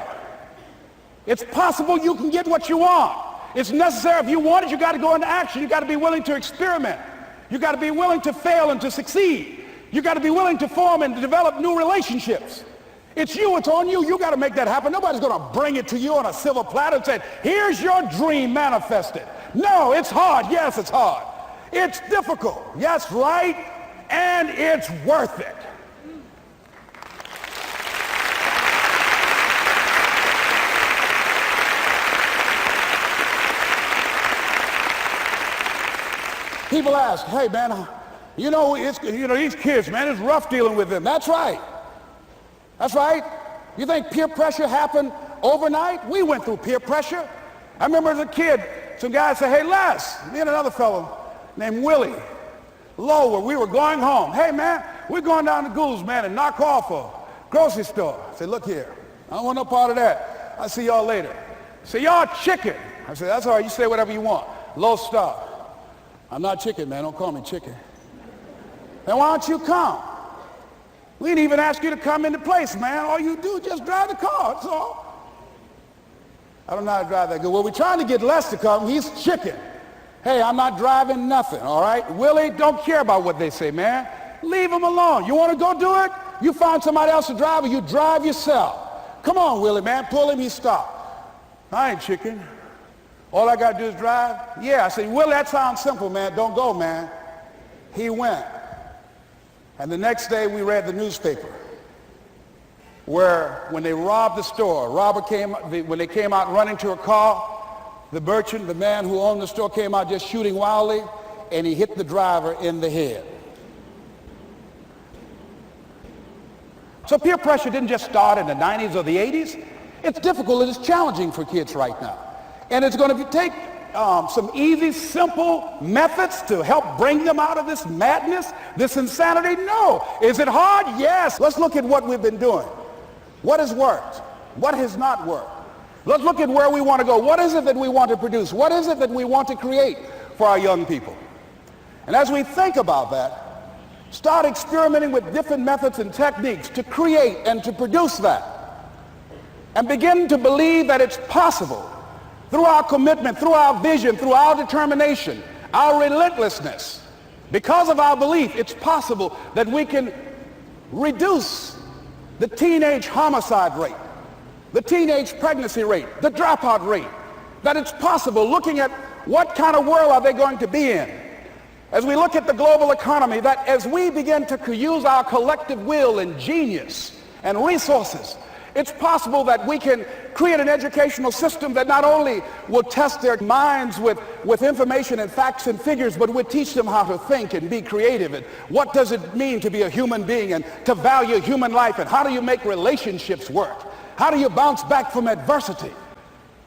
It's possible you can get what you want. It's necessary. If you want it, you got to go into action. You got to be willing to experiment. You got to be willing to fail and to succeed. You got to be willing to form and to develop new relationships. It's you. It's on you. You got to make that happen. Nobody's going to bring it to you on a silver platter and say, here's your dream manifested. No, it's hard. Yes, it's hard. It's difficult. Yes, right. And it's worth it. People ask, hey, man, these kids, man, it's rough dealing with them. That's right. That's right. You think peer pressure happened overnight? We went through peer pressure. I remember as a kid, some guys said, hey, Les, me and another fellow named Willie Lower, we were going home. Hey, man, we're going down to Gould's, man, and knock off a grocery store. I said, look here, I don't want no part of that. I'll see y'all later. Say, y'all chicken. I said, that's all right, you say whatever you want. Low star. I'm not chicken, man. Don't call me chicken. Then why don't you come? We didn't even ask you to come into place, man. All you do is just drive the car, that's all. I don't know how to drive that good. Well, we're trying to get Les to come. He's chicken. Hey, I'm not driving nothing, all right? Willie, don't care about what they say, man. Leave him alone. You want to go do it? You find somebody else to drive, or you drive yourself. Come on, Willie, man. Pull him, he stopped. I ain't chicken. All I got to do is drive? Yeah. I said, Willie, that sounds simple, man. Don't go, man. He went. And the next day we read the newspaper where when they robbed the store, when they came out running to a car, the merchant, the man who owned the store, came out just shooting wildly, and he hit the driver in the head. So peer pressure didn't just start in the 90s or the 80s. It's difficult and it's challenging for kids right now. And it's going to take some easy, simple methods to help bring them out of this madness, this insanity? No. Is it hard? Yes. Let's look at what we've been doing. What has worked? What has not worked? Let's look at where we want to go. What is it that we want to produce? What is it that we want to create for our young people? And as we think about that, start experimenting with different methods and techniques to create and to produce that. And begin to believe that it's possible through our commitment, through our vision, through our determination, our relentlessness. Because of our belief, it's possible that we can reduce the teenage homicide rate, the teenage pregnancy rate, the dropout rate, that it's possible, looking at what kind of world are they going to be in. As we look at the global economy, that as we begin to use our collective will and genius and resources, it's possible that we can create an educational system that not only will test their minds with information and facts and figures, but will teach them how to think and be creative, and what does it mean to be a human being and to value human life, and how do you make relationships work? How do you bounce back from adversity?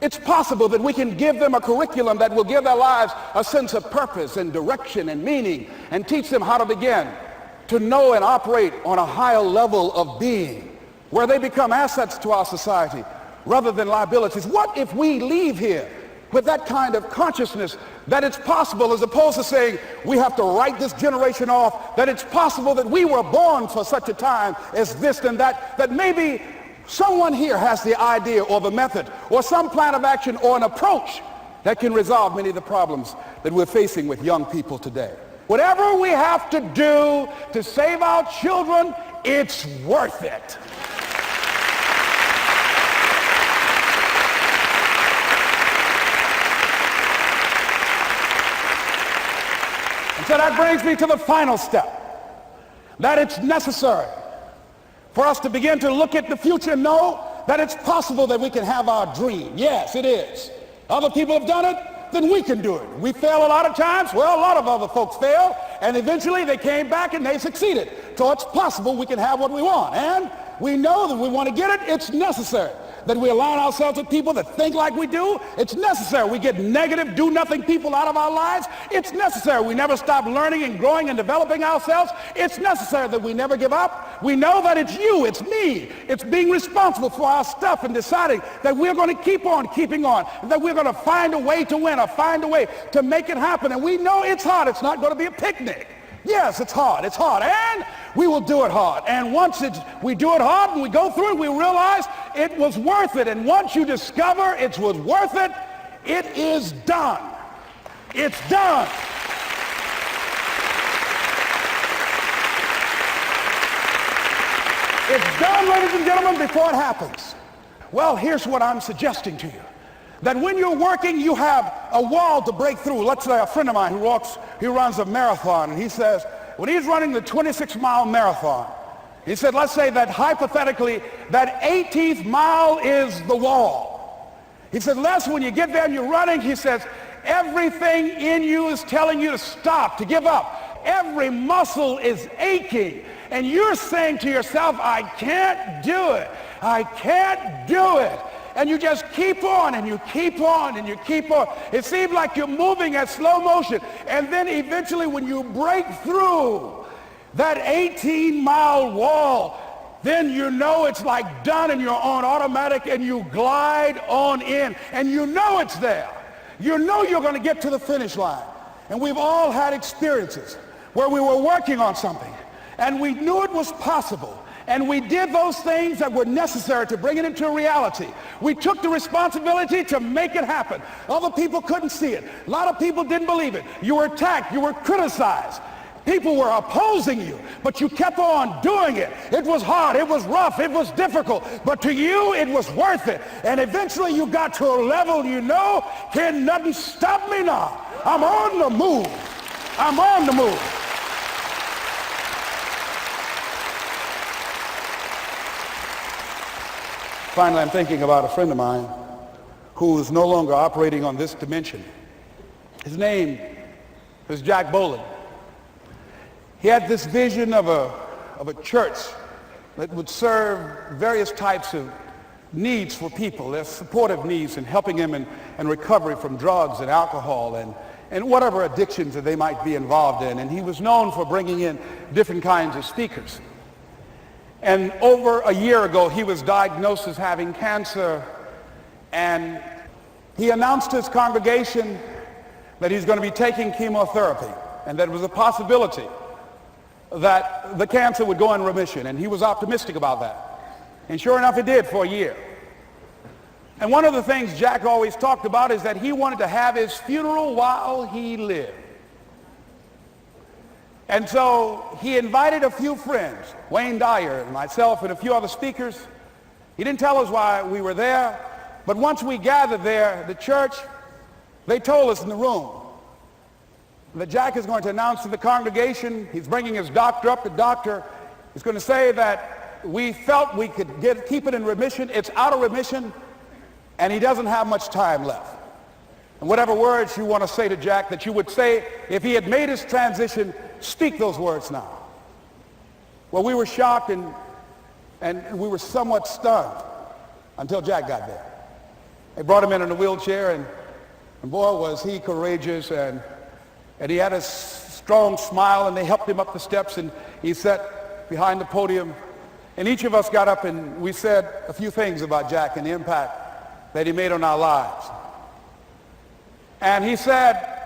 It's possible that we can give them a curriculum that will give their lives a sense of purpose and direction and meaning, and teach them how to begin to know and operate on a higher level of being, where they become assets to our society rather than liabilities. What if we leave here with that kind of consciousness that it's possible, as opposed to saying we have to write this generation off, that it's possible that we were born for such a time as this and that, that maybe someone here has the idea or the method or some plan of action or an approach that can resolve many of the problems that we're facing with young people today. Whatever we have to do to save our children, it's worth it. And so that brings me to the final step, that it's necessary for us to begin to look at the future and know that it's possible that we can have our dream. Yes, it is. Other people have done it, then we can do it. We fail a lot of times. Well, a lot of other folks fail, and eventually they came back and they succeeded. So it's possible we can have what we want. And we know that we want to get it. It's necessary that we align ourselves with people that think like we do. It's necessary we get negative, do-nothing people out of our lives. It's necessary we never stop learning and growing and developing ourselves. It's necessary that we never give up. We know that it's you, it's me. It's being responsible for our stuff and deciding that we're going to keep on keeping on, that we're going to find a way to win or find a way to make it happen. And we know it's hard. It's not going to be a picnic. Yes, it's hard, and we will do it hard. And once we do it hard and we go through it, we realize it was worth it. And once you discover it was worth it, it is done. It's done. It's done, ladies and gentlemen, before it happens. Well, here's what I'm suggesting to you. That when you're working, you have a wall to break through. Let's say a friend of mine he runs a marathon, and he says, when he's running the 26-mile marathon, he said, let's say that hypothetically, that 18th mile is the wall. He said, Les, when you get there and you're running, he says, everything in you is telling you to stop, to give up. Every muscle is aching, and you're saying to yourself, I can't do it. I can't do it. And you just keep on and you keep on and you keep on. It seems like you're moving at slow motion. And then eventually when you break through that 18-mile wall, then you know it's like done and you're on automatic and you glide on in. And you know it's there. You know you're going to get to the finish line. And we've all had experiences where we were working on something and we knew it was possible. And we did those things that were necessary to bring it into reality. We took the responsibility to make it happen. Other people couldn't see it. A lot of people didn't believe it. You were attacked. You were criticized. People were opposing you, but you kept on doing it. It was hard. It was rough. It was difficult. But to you, it was worth it. And eventually you got to a level you know, can nothing stop me now. I'm on the move. I'm on the move. Finally, I'm thinking about a friend of mine who is no longer operating on this dimension. His name is Jack Boland. He had this vision of a church that would serve various types of needs for people, their supportive needs and helping them in recovery from drugs and alcohol and whatever addictions that they might be involved in. And he was known for bringing in different kinds of speakers. And over a year ago, he was diagnosed as having cancer, and he announced to his congregation that he's going to be taking chemotherapy, and that it was a possibility that the cancer would go in remission, and he was optimistic about that. And sure enough, it did for a year. And one of the things Jack always talked about is that he wanted to have his funeral while he lived. And so he invited a few friends, Wayne Dyer and myself and a few other speakers. He didn't tell us why we were there, but once we gathered there, the church, they told us in the room that Jack is going to announce to the congregation, he's bringing his doctor up. The doctor is going to say that we felt we could keep it in remission. It's out of remission, and he doesn't have much time left. And whatever words you want to say to Jack that you would say if he had made his transition, speak those words now. Well, we were shocked and we were somewhat stunned until Jack got there. They brought him in a wheelchair, and boy, was he courageous, and he had a strong smile, and they helped him up the steps, and he sat behind the podium. And each of us got up and we said a few things about Jack and the impact that he made on our lives. And he said,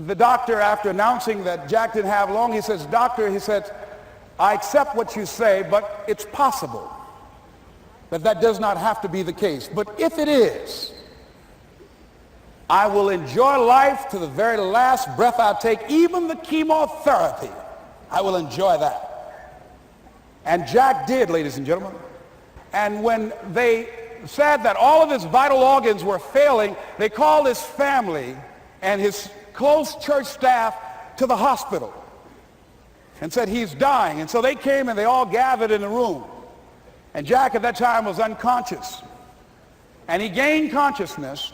the doctor, after announcing that Jack didn't have long, he says, "Doctor," he said, "I accept what you say, but it's possible that does not have to be the case. But if it is, I will enjoy life to the very last breath I take, even the chemotherapy. I will enjoy that." And Jack did, ladies and gentlemen. And when they said that all of his vital organs were failing, they called his family and his close church staff to the hospital and said, "He's dying." And so they came and they all gathered in the room. And Jack at that time was unconscious. And he gained consciousness.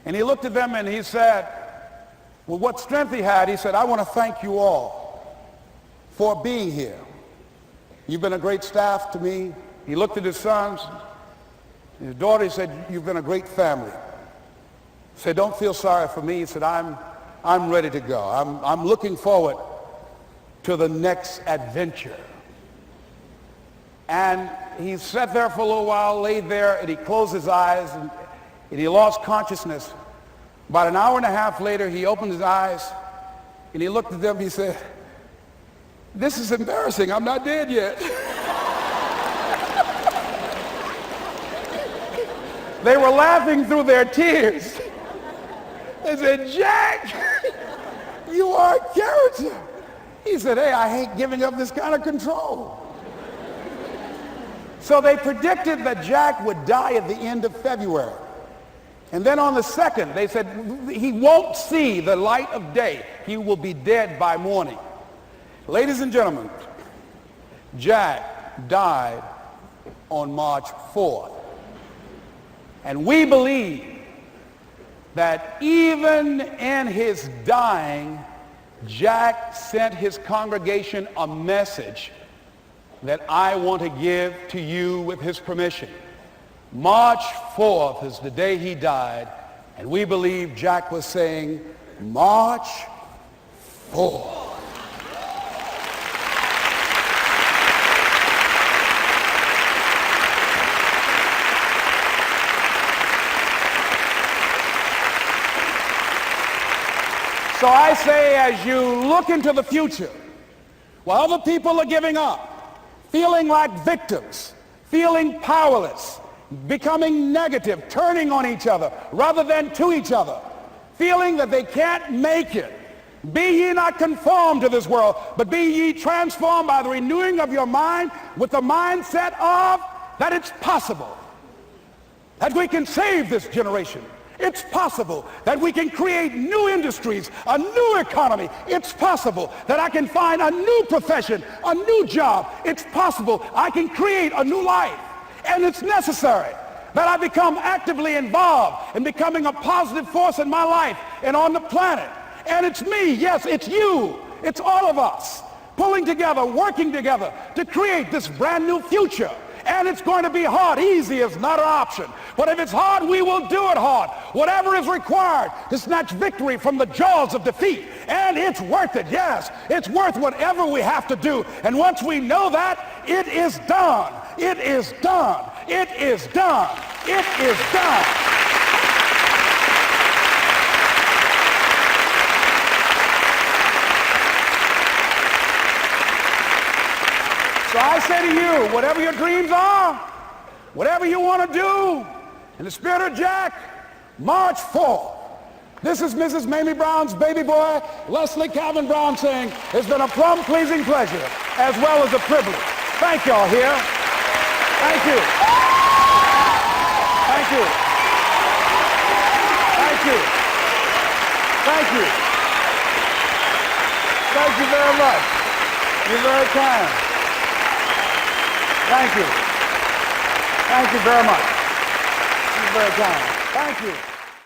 And he looked at them and he said, with what strength he had, he said, "I want to thank you all for being here. You've been a great staff to me." He looked at his sons, his daughter. He said, "You've been a great family." He said, "Don't feel sorry for me." He said, I'm ready to go. I'm looking forward to the next adventure." And he sat there for a little while, laid there, and he closed his eyes, and he lost consciousness. About an hour and a half later, he opened his eyes, and he looked at them. He said, "This is embarrassing. I'm not dead yet." They were laughing through their tears. They said, "Jack, you are a character." He said, "Hey, I hate giving up this kind of control." So they predicted that Jack would die at the end of February. And then on the 2nd, they said, he won't see the light of day. He will be dead by morning. Ladies and gentlemen, Jack died on March 4th. And we believe that even in his dying, Jack sent his congregation a message that I want to give to you with his permission. March 4th is the day he died, and we believe Jack was saying, "March 4th." So I say, as you look into the future, while other people are giving up, feeling like victims, feeling powerless, becoming negative, turning on each other rather than to each other, feeling that they can't make it, be ye not conformed to this world, but be ye transformed by the renewing of your mind with the mindset of that it's possible that we can save this generation. It's possible that we can create new industries, a new economy. It's possible that I can find a new profession, a new job. It's possible I can create a new life. And it's necessary that I become actively involved in becoming a positive force in my life and on the planet. And it's me, yes, it's you, it's all of us, pulling together, working together to create this brand new future. And it's going to be hard. Easy is not an option. But if it's hard, we will do it hard. Whatever is required to snatch victory from the jaws of defeat. And it's worth it, yes. It's worth whatever we have to do. And once we know that, it is done. It is done. It is done. It is done. So I say to you, whatever your dreams are, whatever you want to do, in the spirit of Jack, March 4th. This is Mrs. Mamie Brown's baby boy, Leslie Calvin Brown, saying, it's been a plumb pleasing pleasure as well as a privilege. Thank y'all here. Thank you. Thank you. Thank you. Thank you. Thank you very much. You're very kind. Thank you. Thank you very much. You're very kind. Thank you.